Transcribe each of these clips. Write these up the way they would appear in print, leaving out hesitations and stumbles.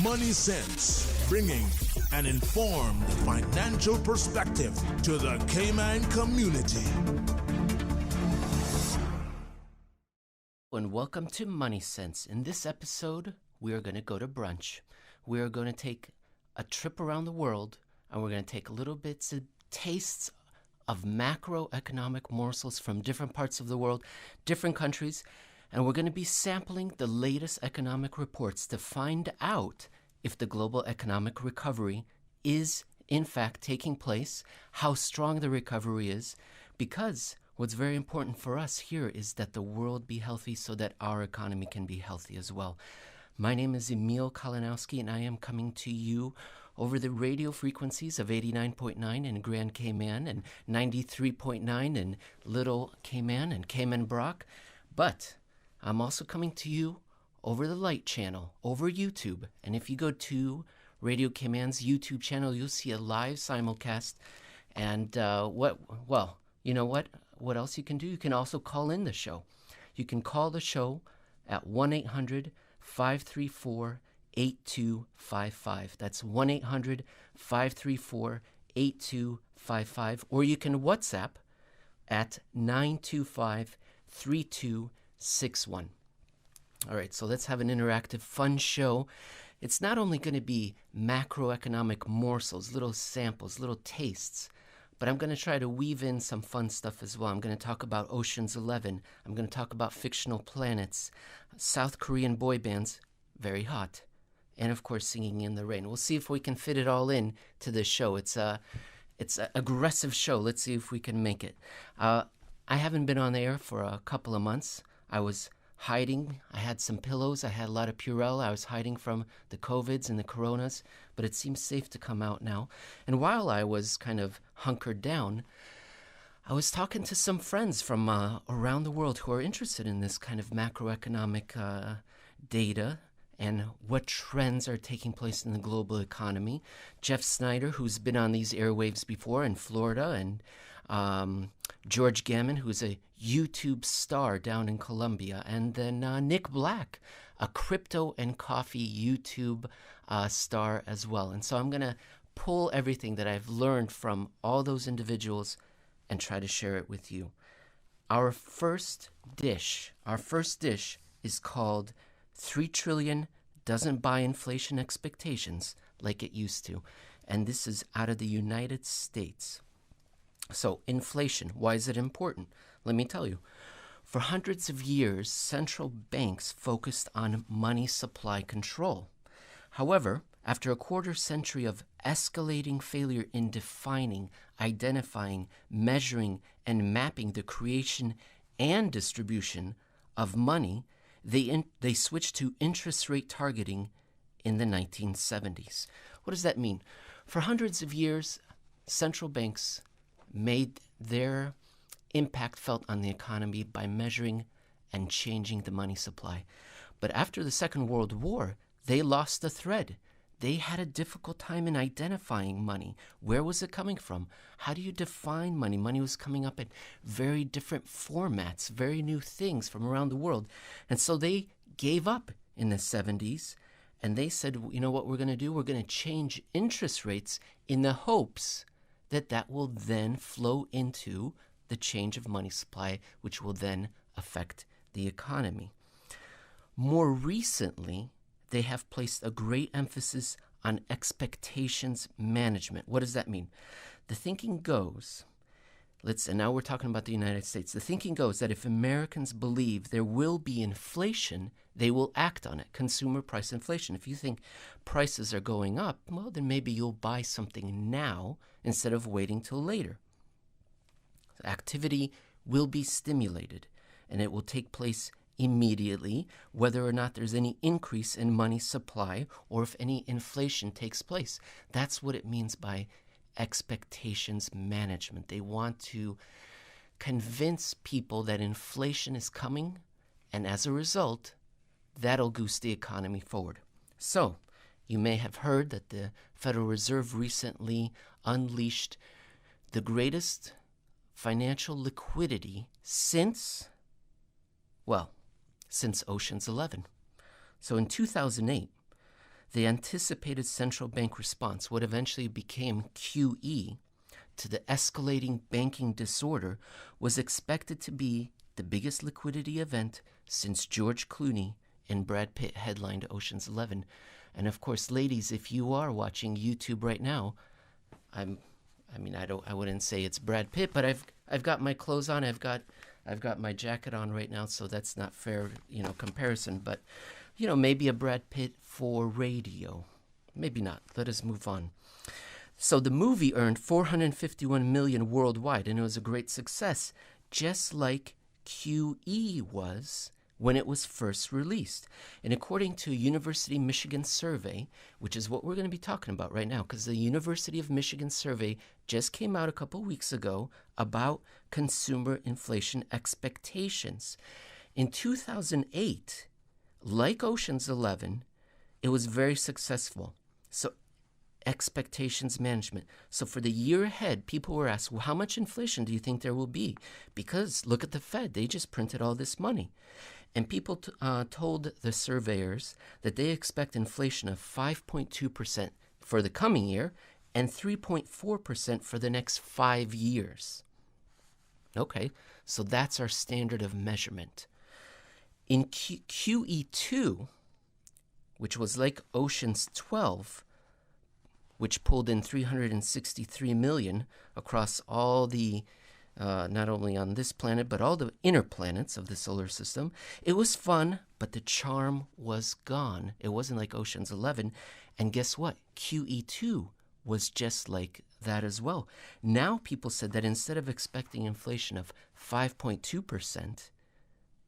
Money Sense, bringing an informed financial perspective to the Cayman community. And welcome to Money Sense. In this episode, we are going to go to brunch. We are going to take a trip around the world, and we're going to take little bits of tastes of macroeconomic morsels from different parts of the world, different countries, and we're going to be sampling the latest economic reports to find out if the global economic recovery is in fact taking place, how strong the recovery is, because what's very important for us here is that the world be healthy so that our economy can be healthy as well. My name is Emil Kalinowski, and I am coming to you over the radio frequencies of 89.9 in Grand Cayman and 93.9 in Little Cayman and Cayman Brac. But I'm also coming to you over the Light channel, over YouTube. And if you go to Radio Cayman's YouTube channel, you'll see a live simulcast. And you know what? What else you can do? You can also call in the show. You can call the show at 1-800-534-8255. That's 1-800-534-8255. Or you can WhatsApp at 925-3261. All right, so let's have an interactive, fun show. It's not only going to be macroeconomic morsels, little samples, little tastes, but I'm going to try to weave in some fun stuff as well. I'm going to talk about Ocean's 11. I'm going to talk about fictional planets, South Korean boy bands, very hot, and of course Singing in the Rain. We'll see if we can fit it all in to this show. It's an aggressive show. Let's see if we can make it. I haven't been on the air for a couple of months. I was hiding. I had some pillows. I had a lot of Purell. I was hiding from the COVIDs and the Coronas, but it seems safe to come out now. And while I was kind of hunkered down, I was talking to some friends from around the world who are interested in this kind of macroeconomic data and what trends are taking place in the global economy. Jeff Snyder, who's been on these airwaves before in Florida, and George Gammon, who's a YouTube star down in Colombia, and then Nick Black, a crypto and coffee YouTube star as well. And so I'm going to pull everything that I've learned from all those individuals and try to share it with you. Our first dish is called 3 trillion doesn't buy inflation expectations like it used to. And this is out of the United States. So inflation, why is it important? Let me tell you. For hundreds of years, central banks focused on money supply control. However, after a quarter century of escalating failure in defining, identifying, measuring, and mapping the creation and distribution of money, they switched to interest rate targeting in the 1970s. What does that mean? For hundreds of years, central banks made their impact felt on the economy by measuring and changing the money supply. But after the Second World War, they lost the thread. They had a difficult time in identifying money. Where was it coming from? How do you define money? Money was coming up in very different formats, very new things from around the world. And so they gave up in the 70s, and they said, you know what we're going to do? We're going to change interest rates in the hopes that will then flow into the change of money supply, which will then affect the economy. More recently, they have placed a great emphasis on expectations management. What does that mean? The thinking goes, and now we're talking about the United States. The thinking goes that if Americans believe there will be inflation, they will act on it. Consumer price inflation. If you think prices are going up, well, then maybe you'll buy something now instead of waiting till later. Activity will be stimulated, and it will take place immediately, whether or not there's any increase in money supply or if any inflation takes place. That's what it means by expectations management. They want to convince people that inflation is coming, and as a result, that'll goose the economy forward. So, you may have heard that the Federal Reserve recently unleashed the greatest financial liquidity since Ocean's 11. So in 2008, the anticipated central bank response, what eventually became QE, to the escalating banking disorder was expected to be the biggest liquidity event since George Clooney and Brad Pitt headlined Ocean's 11. And of course, ladies, if you are watching YouTube right now, I wouldn't say it's Brad Pitt, but I've got my clothes on. I've got my jacket on right now, so that's not fair, comparison. But, maybe a Brad Pitt for radio. Maybe not. Let us move on. So the movie earned $451 million worldwide, and it was a great success, just like QE was when it was first released. And according to a University of Michigan survey, which is what we're going to be talking about right now, because the University of Michigan survey just came out a couple weeks ago about consumer inflation expectations. In 2008, like Ocean's 11, it was very successful. So expectations management. So for the year ahead, people were asked, well, how much inflation do you think there will be? Because look at the Fed. They just printed all this money. And people told the surveyors that they expect inflation of 5.2% for the coming year and 3.4% for the next 5 years. Okay, so that's our standard of measurement. In QE2, which was like Ocean's 12, which pulled in $363 million across all the, not only on this planet, but all the inner planets of the solar system. It was fun, but the charm was gone. It wasn't like Ocean's 11. And guess what? QE2 was just like that as well. Now people said that instead of expecting inflation of 5.2%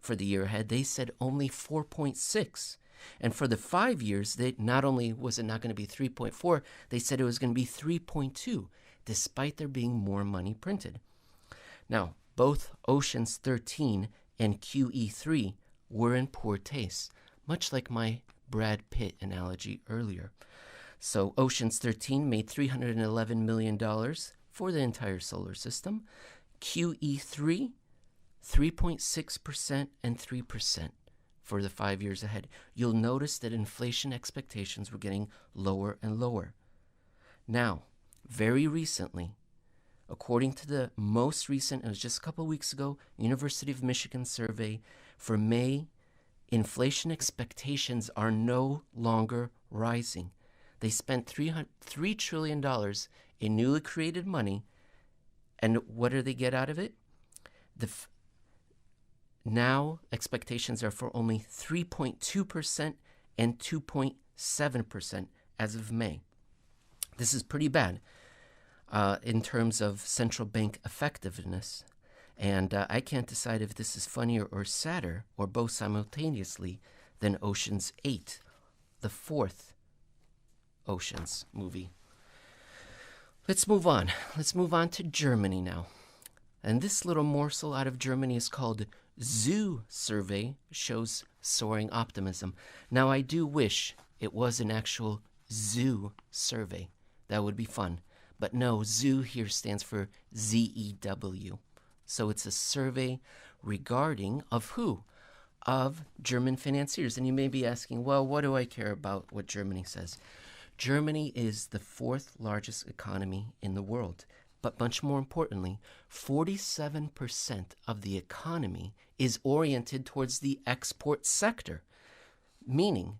for the year ahead, they said only 4.6%. And for the 5 years, they not only was it not going to be 3.4, they said it was going to be 3.2, despite there being more money printed. Now, both Ocean's 13 and QE3 were in poor taste, much like my Brad Pitt analogy earlier. So Ocean's 13 made $311 million for the entire solar system. QE3, 3.6% and 3%. For the 5 years ahead. You'll notice that inflation expectations were getting lower and lower. Now, very recently, according to the most recent, it was just a couple of weeks ago, University of Michigan survey, for May, inflation expectations are no longer rising. They spent $3 trillion in newly created money, and what do they get out of it? Now, expectations are for only 3.2% and 2.7% as of May. This is pretty bad in terms of central bank effectiveness. And I can't decide if this is funnier or sadder or both simultaneously than Ocean's 8, the fourth Ocean's movie. Let's move on. Let's move on to Germany now. And this little morsel out of Germany is called Zoo Survey, shows soaring optimism. Now, I do wish it was an actual zoo survey. That would be fun. But no, zoo here stands for ZEW. So it's a survey regarding of who? Of German financiers. And you may be asking, well, what do I care about what Germany says? Germany is the fourth largest economy in the world. But much more importantly, 47% of the economy is oriented towards the export sector. Meaning,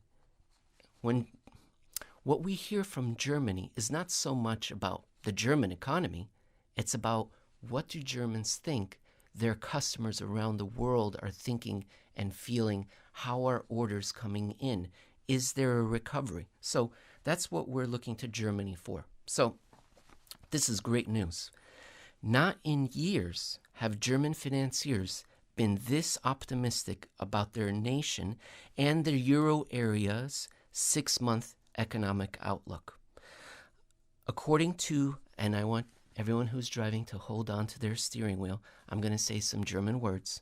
what we hear from Germany is not so much about the German economy, it's about what do Germans think their customers around the world are thinking and feeling. How are orders coming in? Is there a recovery? So that's what we're looking to Germany for. So this is great news. Not in years have German financiers been this optimistic about their nation and the euro area's 6-month economic outlook. According to, and I want everyone who's driving to hold on to their steering wheel, I'm going to say some German words.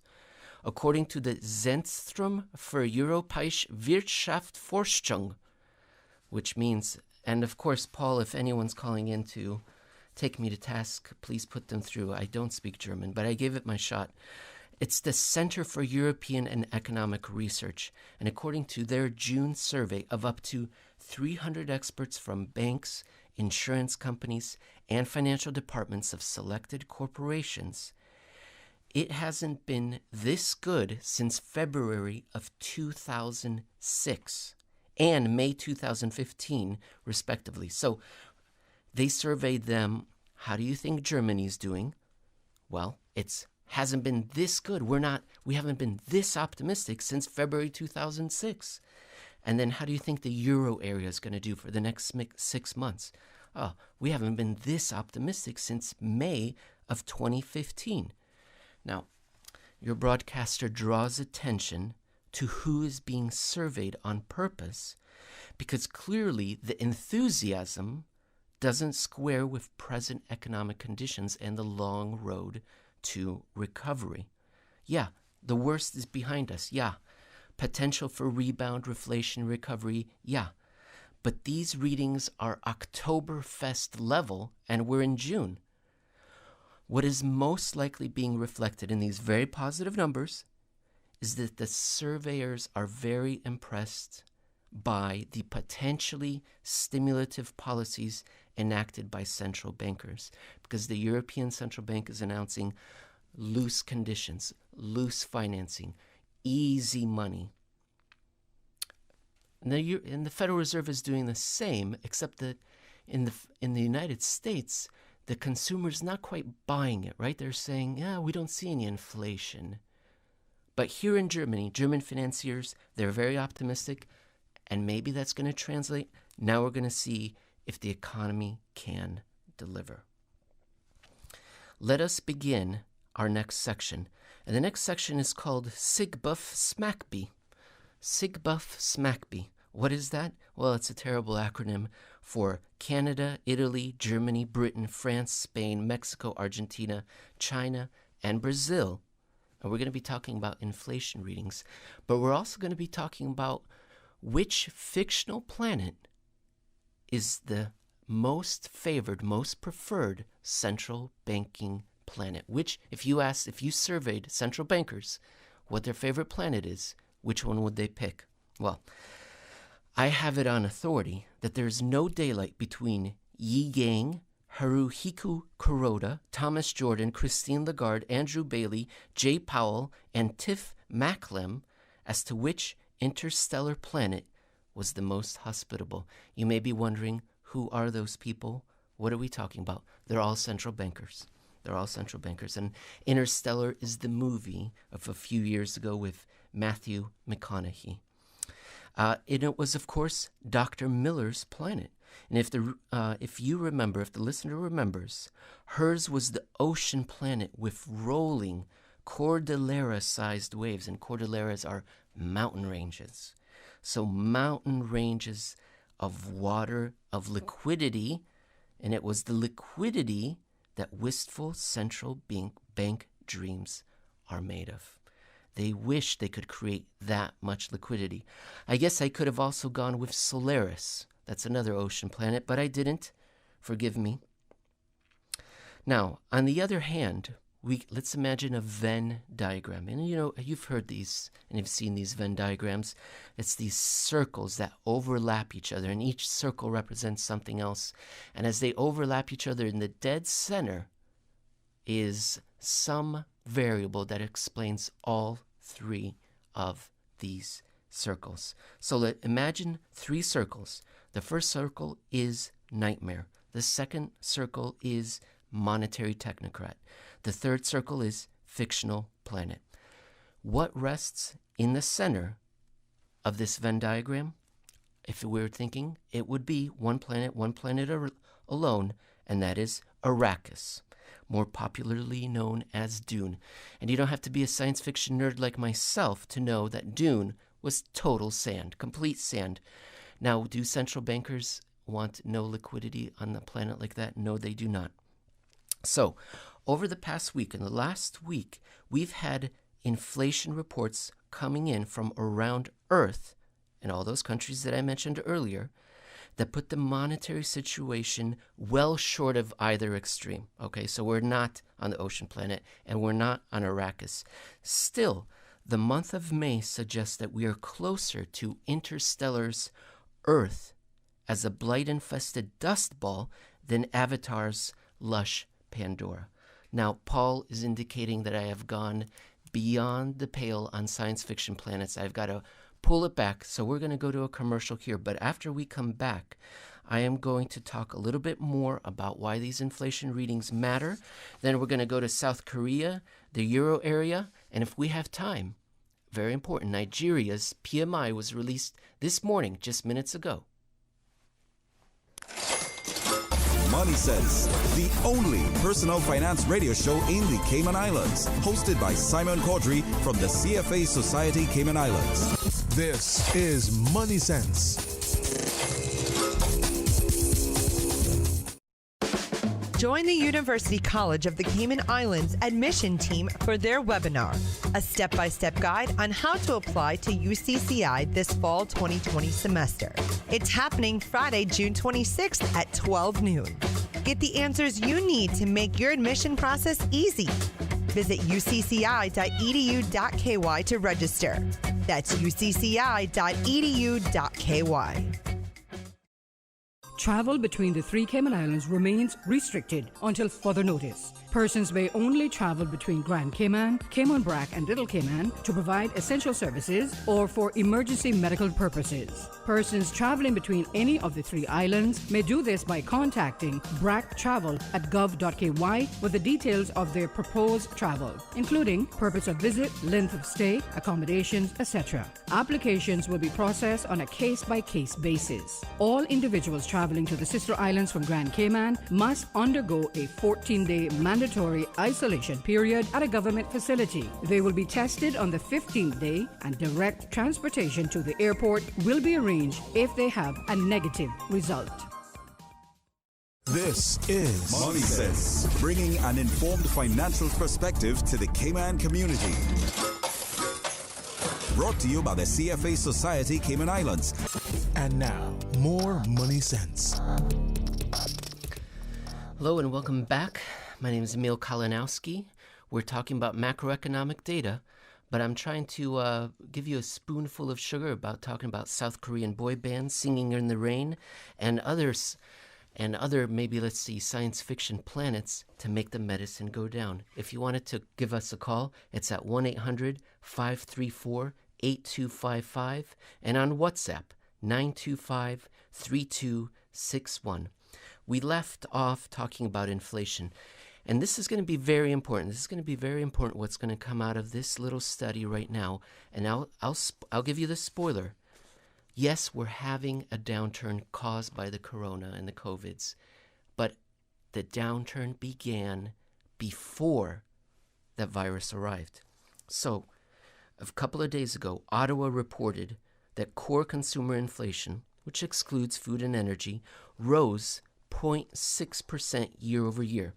According to the Zentrum für Europäische Wirtschaftsforschung, which means, and of course, Paul, if anyone's calling in to take me to task, please put them through. I don't speak German, but I gave it my shot. It's the Center for European and Economic Research, and according to their June survey of up to 300 experts from banks, insurance companies, and financial departments of selected corporations, it hasn't been this good since February of 2006 and May 2015, respectively. So they surveyed them. How do you think Germany's doing? Well, it hasn't been this good. We haven't been this optimistic since February 2006. And then how do you think the euro area is going to do for the next 6 months? Oh, we haven't been this optimistic since May of 2015. Now, your broadcaster draws attention to who is being surveyed on purpose because clearly the enthusiasm doesn't square with present economic conditions and the long road to recovery. Yeah, the worst is behind us. Yeah, potential for rebound, reflation, recovery. Yeah, but these readings are Oktoberfest level and we're in June. What is most likely being reflected in these very positive numbers is that the surveyors are very impressed by the potentially stimulative policies enacted by central bankers, because the European Central Bank is announcing loose conditions, loose financing, easy money. And the Federal Reserve is doing the same, except that in the United States, the consumer's not quite buying it, right? They're saying, yeah, we don't see any inflation. But here in Germany, German financiers, they're very optimistic, and maybe that's going to translate. Now we're going to see if the economy can deliver. Let us begin our next section. And the next section is called Sigbuff Smackby. Sigbuff Smackby. What is that? Well, it's a terrible acronym for Canada, Italy, Germany, Britain, France, Spain, Mexico, Argentina, China, and Brazil. And we're going to be talking about inflation readings. But we're also going to be talking about which fictional planet is the most favored, most preferred central banking planet. Which, if you surveyed central bankers what their favorite planet is, which one would they pick? Well, I have it on authority that there's no daylight between Yi Gang, Haruhiko Kuroda, Thomas Jordan, Christine Lagarde, Andrew Bailey, Jay Powell, and Tiff Macklem as to which interstellar planet was the most hospitable. You may be wondering, who are those people? What are we talking about? They're all central bankers. They're all central bankers. And Interstellar is the movie of a few years ago with Matthew McConaughey. It was, of course, Dr. Miller's planet. And if the listener remembers, hers was the ocean planet with rolling Cordillera-sized waves. And Cordilleras are mountain ranges. So mountain ranges of water, of liquidity. And it was the liquidity that wistful central bank dreams are made of. They wish they could create that much liquidity. I guess I could have also gone with Solaris. That's another ocean planet, but I didn't. Forgive me. Now, on the other hand, let's imagine a Venn diagram. And you've heard these and you've seen these Venn diagrams. It's these circles that overlap each other, and each circle represents something else. And as they overlap each other, in the dead center is some variable that explains all three of these circles. So imagine three circles. The first circle is nightmare. The second circle is monetary technocrat. The third circle is fictional planet. What rests in the center of this Venn diagram? If we were thinking, it would be one planet alone, and that is Arrakis, more popularly known as Dune. And you don't have to be a science fiction nerd like myself to know that Dune was total sand, complete sand. Now, do central bankers want no liquidity on a planet like that? No, they do not. So, over the past week, in the last week, we've had inflation reports coming in from around Earth, in all those countries that I mentioned earlier, that put the monetary situation well short of either extreme. Okay, so we're not on the ocean planet and we're not on Arrakis. Still, the month of May suggests that we are closer to Interstellar's Earth as a blight-infested dust ball than Avatar's lush Pandora. Now, Paul is indicating that I have gone beyond the pale on science fiction planets. I've got to pull it back, so we're going to go to a commercial here. But after we come back, I am going to talk a little bit more about why these inflation readings matter. Then we're going to go to South Korea, the Euro area, and if we have time, very important, Nigeria's PMI was released this morning, just minutes ago. Money Sense, the only personal finance radio show in the Cayman Islands, hosted by Simon Caudry from the CFA Society Cayman Islands. This is Money Sense. Join the University College of the Cayman Islands admission team for their webinar, a step-by-step guide on how to apply to UCCI this fall 2020 semester. It's happening Friday, June 26th at 12 noon. Get the answers you need to make your admission process easy. Visit ucci.edu.ky to register. That's ucci.edu.ky. Travel between the three Cayman Islands remains restricted until further notice. Persons may only travel between Grand Cayman, Cayman Brac, and Little Cayman to provide essential services or for emergency medical purposes. Persons traveling between any of the three islands may do this by contacting BRAC Travel at gov.ky with the details of their proposed travel, including purpose of visit, length of stay, accommodations, etc. Applications will be processed on a case-by-case basis. All individuals traveling to the sister islands from Grand Cayman must undergo a 14-day mandatory isolation period at a government facility. They will be tested on the 15th day, and direct transportation to the airport will be arranged if they have a negative result. This is Money Sense, bringing an informed financial perspective to the Cayman community. Brought to you by the CFA Society Cayman Islands. And now, more Money Sense. Hello and welcome back. My name is Emil Kalinowski. We're talking about macroeconomic data, but I'm trying to give you a spoonful of sugar about talking about South Korean boy bands singing in the rain and others, and other, maybe, let's see, science fiction planets to make the medicine go down. If you wanted to give us a call, it's at 1-800-534-8255 and on WhatsApp, 925-3261. We left off talking about inflation. And this is going to be very important. This is going to be very important what's going to come out of this little study right now. And I'll give you the spoiler. Yes, we're having a downturn caused by the corona and the COVIDs. But the downturn began before that virus arrived. So, a couple of days ago, Ottawa reported that core consumer inflation, which excludes food and energy, rose 0.6% year over year.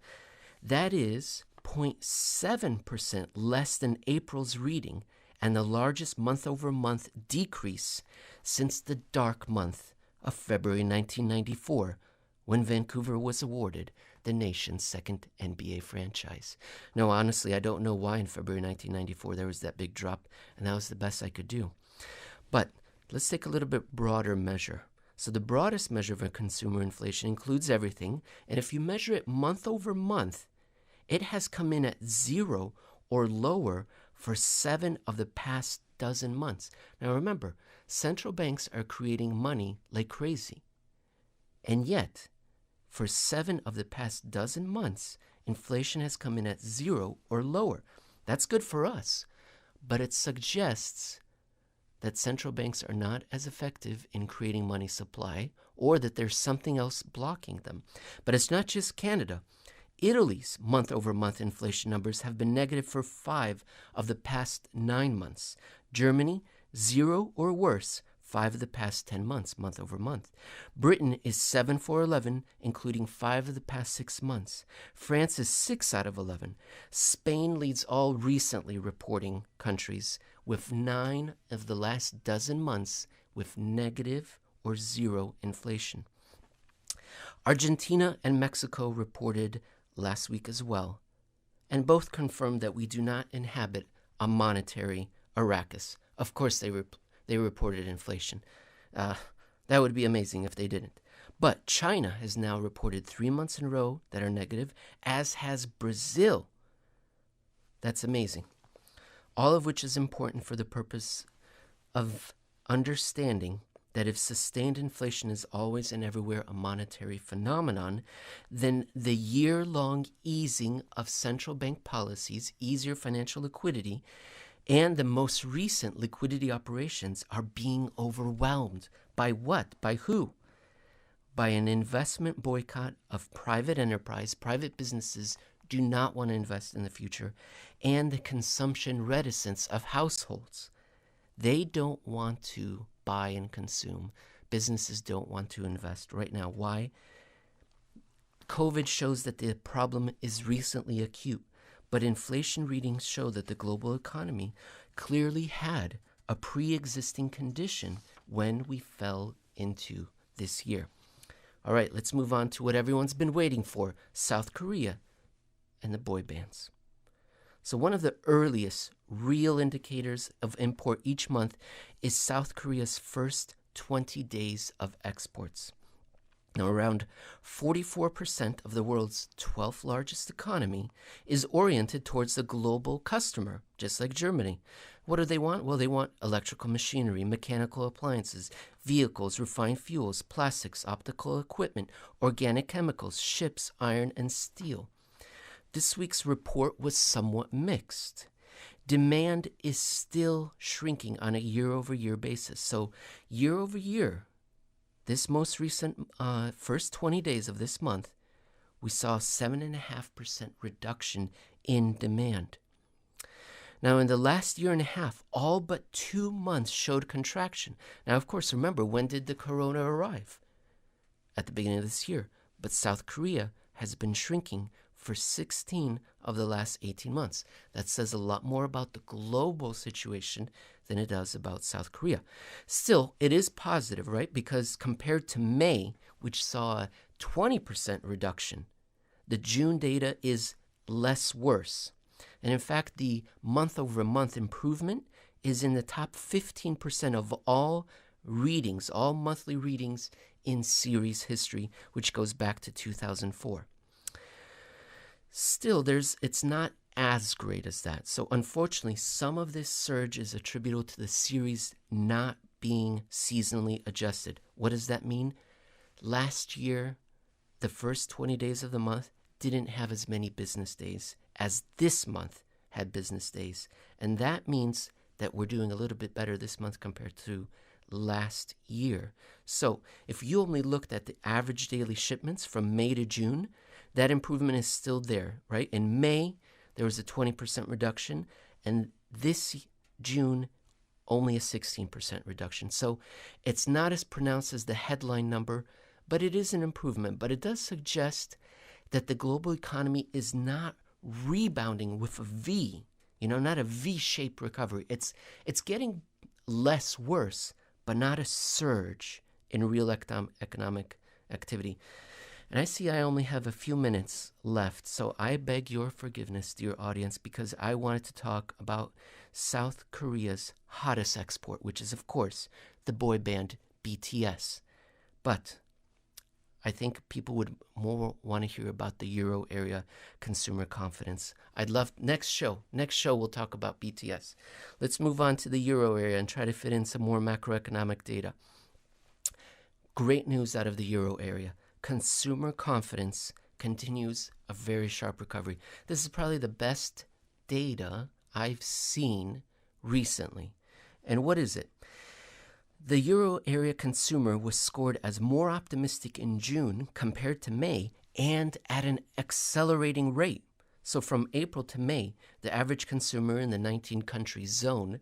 That is 0.7% less than April's reading and the largest month-over-month decrease since the dark month of February 1994, when Vancouver was awarded the nation's second NBA franchise. No, honestly, I don't know why in February 1994 there was that big drop, and that was the best I could do. But let's take a little bit broader measure. So the broadest measure of consumer inflation includes everything, and if you measure it month over month, it has come in at 0 or lower for 7 of the past dozen months. Now remember, central banks are creating money like crazy. And yet, for 7 of the past dozen months, inflation has come in at 0 or lower. That's good for us, but it suggests that central banks are not as effective in creating money supply, or that there's something else blocking them. But it's not just Canada. Italy's month-over-month inflation numbers have been negative for 5 of the past 9 months. Germany, 0 or worse, 5 of the past 10 months, month-over-month. Britain is 7 for 11, including 5 of the past 6 months. France is 6 out of 11. Spain leads all recently reporting countries with 9 of the last dozen months with negative or zero inflation. Argentina and Mexico reported last week as well, and both confirmed that we do not inhabit a monetary Arrakis. Of course, they reported inflation. That would be amazing if they didn't. But China has now reported 3 months in a row that are negative, as has Brazil. That's amazing. All of which is important for the purpose of understanding that if sustained inflation is always and everywhere a monetary phenomenon, then the year-long easing of central bank policies, easier financial liquidity, and the most recent liquidity operations are being overwhelmed. By what? By who? By an investment boycott of private enterprise. Private businesses do not want to invest in the future, and the consumption reticence of households. They don't want to buy and consume. Businesses don't want to invest right now. Why? COVID shows that the problem is recently acute, but inflation readings show that the global economy clearly had a pre-existing condition when we fell into this year. All right, let's move on to what everyone's been waiting for, South Korea and the boy bands. So one of the earliest real indicators of import each month is South Korea's first 20 days of exports. Now, around 44% of the world's 12th largest economy is oriented towards the global customer, just like Germany. What do they want? Well, they want electrical machinery, mechanical appliances, vehicles, refined fuels, plastics, optical equipment, organic chemicals, ships, iron, and steel. This week's report was somewhat mixed. Demand is still shrinking on a year-over-year basis. So year-over-year, this most recent first 20 days of this month, we saw a 7.5% reduction in demand. Now, in the last year and a half, all but 2 months showed contraction. Now, of course, remember, when did the corona arrive? At the beginning of this year. But South Korea has been shrinking for 16 of the last 18 months. That says a lot more about the global situation than it does about South Korea. Still, it is positive, right? Because compared to May, which saw a 20% reduction, the June data is less worse. And in fact, the month-over-month improvement is in the top 15% of all readings, all monthly readings in series history, which goes back to 2004. Still, it's not as great as that. So unfortunately, some of this surge is attributable to the series not being seasonally adjusted. What does that mean? Last year, the first 20 days of the month didn't have as many business days as this month had business days. And that means that we're doing a little bit better this month compared to last year. So if you only looked at the average daily shipments from May to June, that improvement is still there, right? In May, there was a 20% reduction, and this June, only a 16% reduction. So it's not as pronounced as the headline number, but it is an improvement. But it does suggest that the global economy is not rebounding with a V, not a V-shaped recovery. It's getting less worse, but not a surge in real economic activity. And I see I only have a few minutes left, so I beg your forgiveness, dear audience, because I wanted to talk about South Korea's hottest export, which is, of course, the boy band BTS. But I think people would more want to hear about the Euro area consumer confidence. I'd love next show we'll talk about BTS. Let's move on to the Euro area and try to fit in some more macroeconomic data. Great news out of the Euro area. Consumer confidence continues a very sharp recovery. This is probably the best data I've seen recently. And what is it? The Euro area consumer was scored as more optimistic in June compared to May and at an accelerating rate. So from April to May, the average consumer in the 19-country zone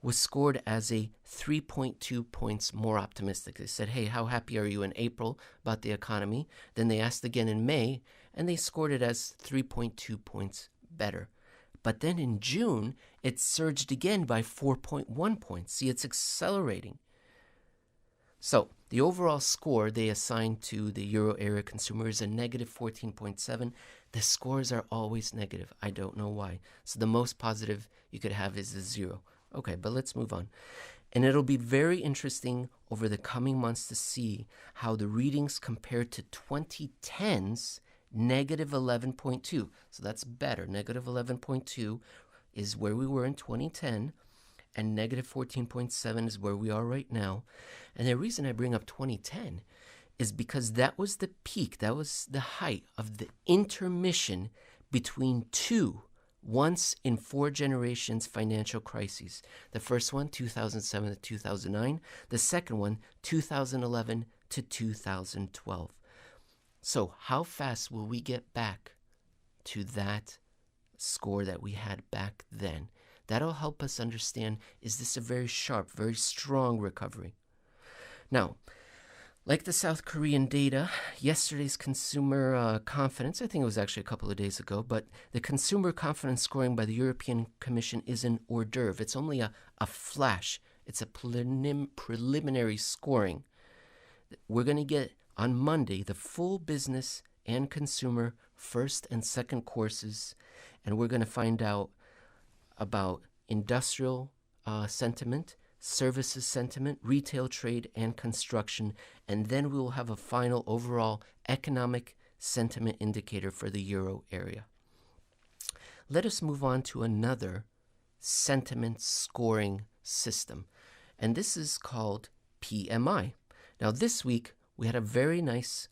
was scored as a 3.2 points more optimistic. They said, hey, how happy are you in April about the economy? Then they asked again in May, and they scored it as 3.2 points better. But then in June, it surged again by 4.1 points. See, it's accelerating. So the overall score they assigned to the euro area consumer is a negative 14.7. The scores are always negative. I don't know why. So the most positive you could have is a 0. Okay, but let's move on. And it'll be very interesting over the coming months to see how the readings compare to 2010's negative 11.2. So that's better. Negative 11.2 is where we were in 2010, and negative 14.7 is where we are right now. And the reason I bring up 2010 is because that was the peak, that was the height of the intermission between two once in 4 generations financial crises. The first one, 2007 to 2009. The second one, 2011 to 2012. So how fast will we get back to that score that we had back then? That'll help us understand, is this a very sharp, very strong recovery? Now, like the South Korean data, yesterday's consumer confidence, I think it was actually a couple of days ago, but the consumer confidence scoring by the European Commission is an hors d'oeuvre. It's only a flash. It's a preliminary scoring. We're going to get on Monday the full business and consumer first and second courses, and we're going to find out about industrial sentiment, services sentiment, retail trade, and construction, and then we will have a final overall economic sentiment indicator for the euro area. Let us move on to another sentiment scoring system, and this is called PMI. Now this week we had a very nice,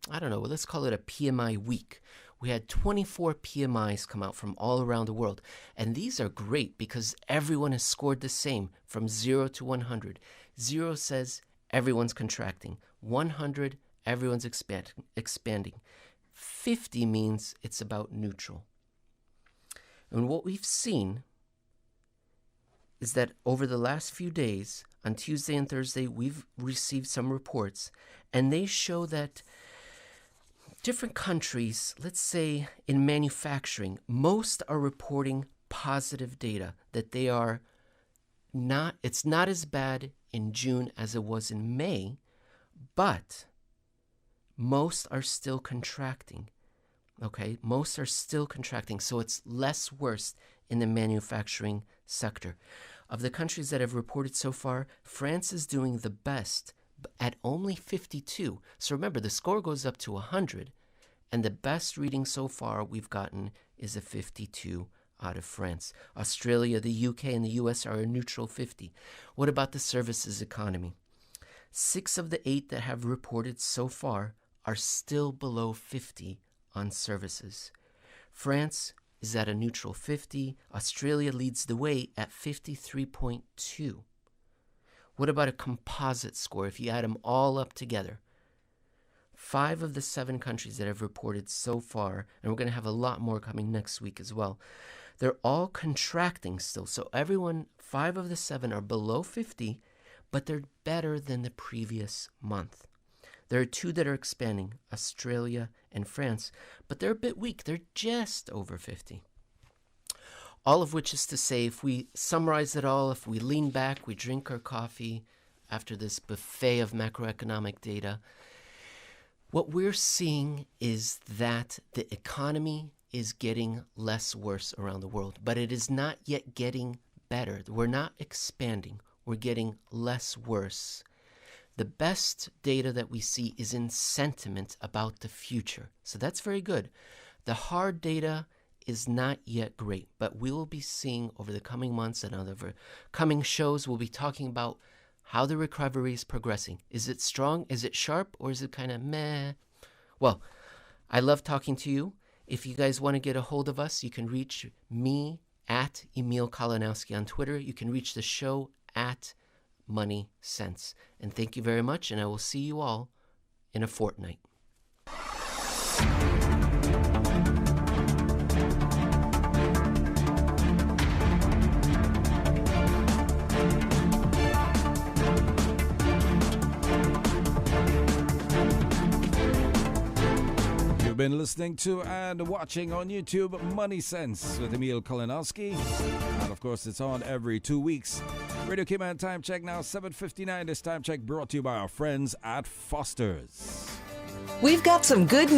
let's call it a PMI week. We had 24 PMIs come out from all around the world. And these are great because everyone has scored the same from 0 to 100. 0 says everyone's contracting. 100, everyone's expanding. 50 means it's about neutral. And what we've seen is that over the last few days, on Tuesday and Thursday, we've received some reports, and they show that different countries, let's say in manufacturing, most are reporting positive data, that they are not, it's not as bad in June as it was in May, but most are still contracting. Okay, most are still contracting, so it's less worse in the manufacturing sector. Of the countries that have reported so far, France is doing the best at only 52. So remember, the score goes up to 100, and the best reading so far we've gotten is a 52 out of France. Australia, the UK, and the US are a neutral 50. What about the services economy? 6 of the 8 that have reported so far are still below 50 on services. France is at a neutral 50. Australia leads the way at 53.2. What about a composite score if you add them all up together? 5 of the 7 countries that have reported so far, and we're going to have a lot more coming next week as well, they're all contracting still. So 5 of the 7 are below 50, but they're better than the previous month. There are 2 that are expanding, Australia and France, but they're a bit weak. They're just over 50. All of which is to say, if we summarize it all, if we lean back, we drink our coffee after this buffet of macroeconomic data, what we're seeing is that the economy is getting less worse around the world, but it is not yet getting better. We're not expanding. We're getting less worse. The best data that we see is in sentiment about the future. So that's very good. The hard data is not yet great, but we will be seeing over the coming months and other coming shows, we'll be talking about how the recovery is progressing. Is it strong? Is it sharp? Or is it kind of meh? Well, I love talking to you. If you guys want to get a hold of us, you can reach me at Emil Kalinowski on Twitter. You can reach the show at Money Sense. And thank you very much, and I will see you all in a fortnight. You've been listening to and watching on YouTube Money Sense with Emil Kalinowski. And of course, it's on every 2 weeks. Radio Cayman time check now, 7:59. This time check brought to you by our friends at Foster's. We've got some good news.